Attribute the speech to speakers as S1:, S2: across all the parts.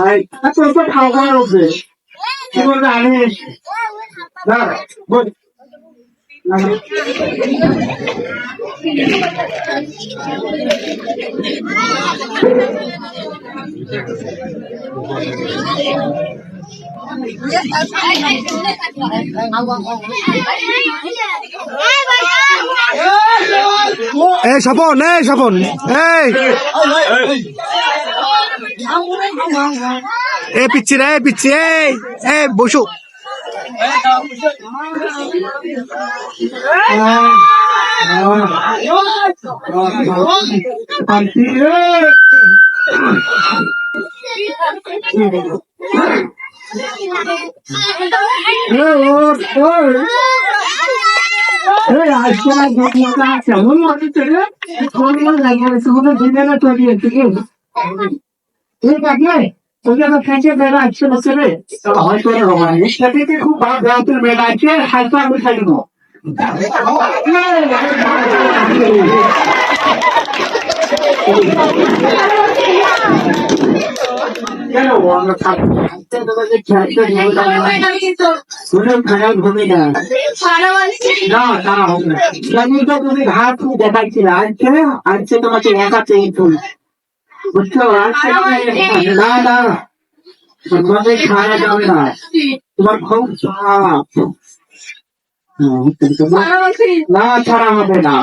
S1: ভাই তোর তো খাওয়া খাওয়ার অভ্যেস কি বলবে আমি না বল
S2: এই স্বপন এই পিচ্ছি রে পিচ্ছি এই বসু
S1: কেমন মনে চলে দিনে চলিয়ে ঠিক আছে তোকে তো খেঁচে বেড়া আছে ছেলে হয়তো সেটিতে খুব ভালো বেড়া আছে হালকা আমি খাই দেবো কেন ঘুমে না তুমি ঘাট দেখাচ্ছিল আজকে তোমাকে একাতে বুঝতে পারছো না না তোমাকে খাওয়া যাবে না তোমার খুব চাপ না ছাড়া হবে না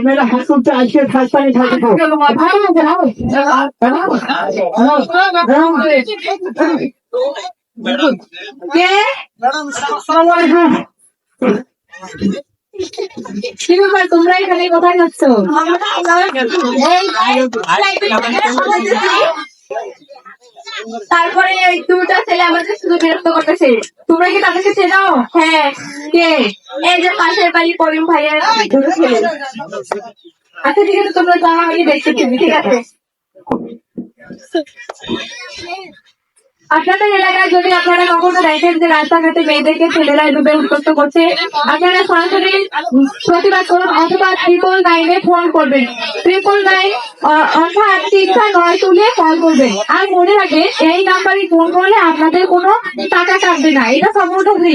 S1: মেয়েরা হাসতে আজকে খাসপানি থাকবো
S3: তোমরা এখানে কোথায় যাচ্ছ? তারপরে ওই দুটা ছেলে আমাদের শুধু বিরক্ত করতেছে। তোমরা কি তাদেরকে চেনো? হ্যাঁ কে? এই যে পাশের বাড়ি করিম ভাইয়ের দুটো ছেলে। আচ্ছা ঠিক আছে তোমরা যাও আমি দেখতে ঠিক আছে। আপনাদের এলাকায় যদি আপনারা কখনো দেখেন যে রাস্তাঘাটে মেয়েদেরকে ছেলেরা ডুবে উত্তপ্ত করছে আপনারা সরাসরি প্রতিবাদ করুন অথবা 999-এ ফোন করবেন 999 অর্থাৎ 309 তুলে কল করবেন আর মনে রাখবেন এই নাম্বারে ফোন করলে আপনাদের কোনো টাকা কাটবে না এটা সম্পূর্ণ ফ্রি।